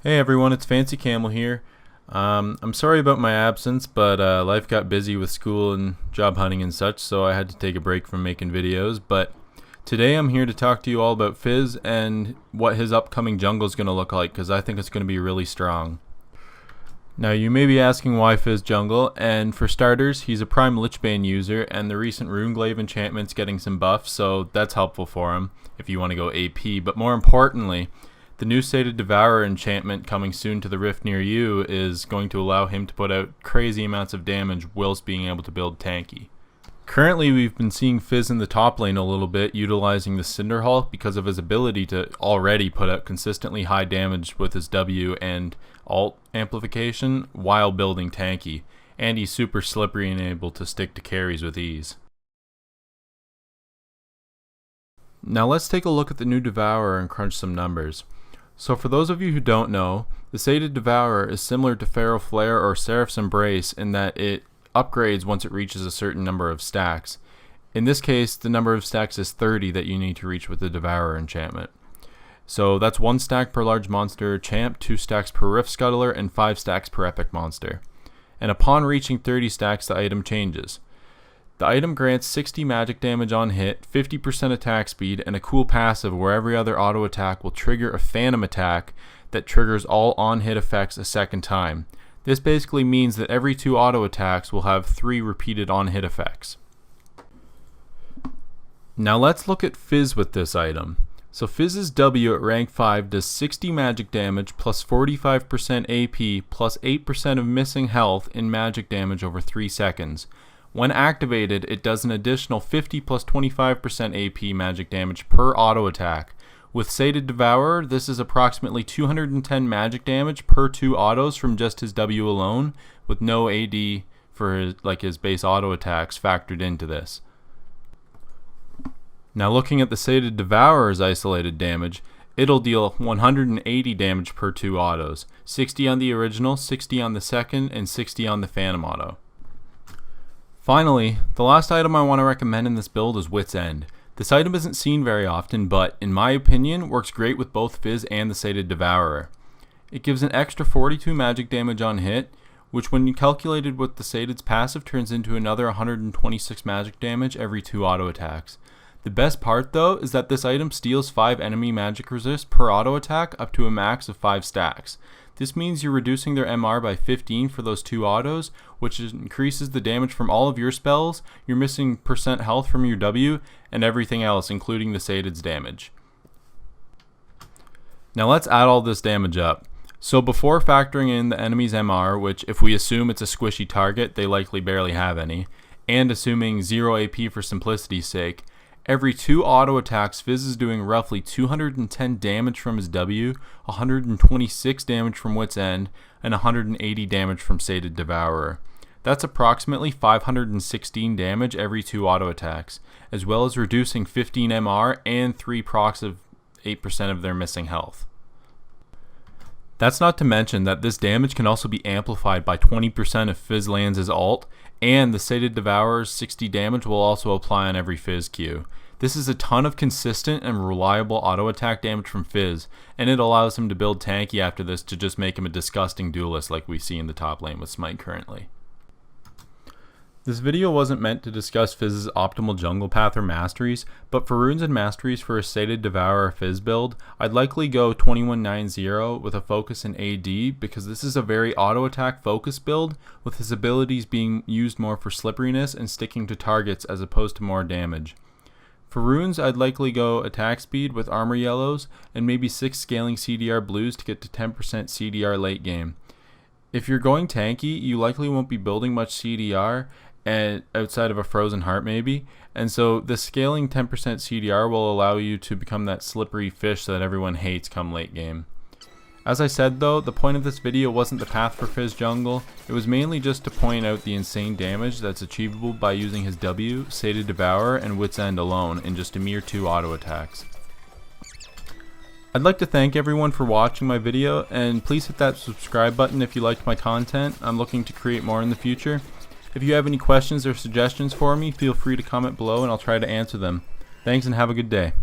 Hey everyone, it's FancyCamel here. I'm sorry about my absence, but life got busy with school and job hunting and such, so I had to take a break from making videos. But today I'm here to talk to you all about Fizz and what his upcoming jungle is going to look like, because I think it's going to be really strong. Now you may be asking why Fizz jungle, and for starters, he's a prime Lichbane user, and the recent Runeglaive enchantment's getting some buffs, so that's helpful for him if you want to go AP. But more importantly, the new Sated Devourer enchantment coming soon to the rift near you is going to allow him to put out crazy amounts of damage whilst being able to build tanky. Currently we've been seeing Fizz in the top lane a little bit, utilizing the Cinderhulk because of his ability to already put out consistently high damage with his W and alt amplification while building tanky, and he's super slippery and able to stick to carries with ease. Now let's take a look at the new Devourer and crunch some numbers. So for those of you who don't know, the Sated Devourer is similar to Pharaoh Flare or Seraph's Embrace in that it upgrades once it reaches a certain number of stacks. In this case, the number of stacks is 30 that you need to reach with the Devourer enchantment. So that's 1 stack per large monster champ, 2 stacks per rift scuttler, and 5 stacks per epic monster. And upon reaching 30 stacks, the item changes. The item grants 60 magic damage on hit, 50% attack speed, and a cool passive where every other auto attack will trigger a phantom attack that triggers all on-hit effects a second time. This basically means that every 2 auto attacks will have 3 repeated on-hit effects. Now let's look at Fizz with this item. So Fizz's W at rank 5 does 60 magic damage plus 45% AP plus 8% of missing health in magic damage over 3 seconds. When activated, it does an additional 50 plus 25% AP magic damage per auto attack. With Sated Devourer, this is approximately 210 magic damage per 2 autos from just his W alone, with no AD for his base auto attacks factored into this. Now looking at the Sated Devourer's isolated damage, it'll deal 180 damage per 2 autos, 60 on the original, 60 on the second, and 60 on the Phantom auto. Finally, the last item I want to recommend in this build is Wit's End. This item isn't seen very often, but in my opinion works great with both Fizz and the Sated Devourer. It gives an extra 42 magic damage on hit, which when calculated with the Sated's passive turns into another 126 magic damage every 2 auto attacks. The best part though is that this item steals 5 enemy magic resist per auto attack up to a max of 5 stacks. This means you're reducing their MR by 15 for those 2 autos, which increases the damage from all of your spells, you're missing percent health from your W, and everything else, including the Sated's damage. Now let's add all this damage up. So before factoring in the enemy's MR, which if we assume it's a squishy target, they likely barely have any, and assuming 0 AP for simplicity's sake, every 2 auto attacks, Fizz is doing roughly 210 damage from his W, 126 damage from Wit's End, and 180 damage from Sated Devourer. That's approximately 516 damage every 2 auto attacks, as well as reducing 15 MR and 3 procs of 8% of their missing health. That's not to mention that this damage can also be amplified by 20% if Fizz lands his ult, and the Sated Devourer's 60 damage will also apply on every Fizz Q. This is a ton of consistent and reliable auto attack damage from Fizz, and it allows him to build tanky after this to just make him a disgusting duelist like we see in the top lane with Smite currently. This video wasn't meant to discuss Fizz's optimal jungle path or masteries, but for runes and masteries for a Sated Devourer Fizz build, I'd likely go 2190 with a focus in AD because this is a very auto attack focused build with his abilities being used more for slipperiness and sticking to targets as opposed to more damage. For runes, I'd likely go attack speed with armor yellows and maybe 6 scaling CDR blues to get to 10% CDR late game. If you're going tanky, you likely won't be building much CDR and outside of a frozen heart maybe, and so the scaling 10% CDR will allow you to become that slippery fish that everyone hates come late game. As I said though, the point of this video wasn't the path for Fizz jungle, it was mainly just to point out the insane damage that's achievable by using his W, Sated Devourer, and Wit's End alone in just a mere 2 auto attacks. I'd like to thank everyone for watching my video, and please hit that subscribe button if you liked my content. I'm looking to create more in the future. If you have any questions or suggestions for me, feel free to comment below and I'll try to answer them. Thanks and have a good day.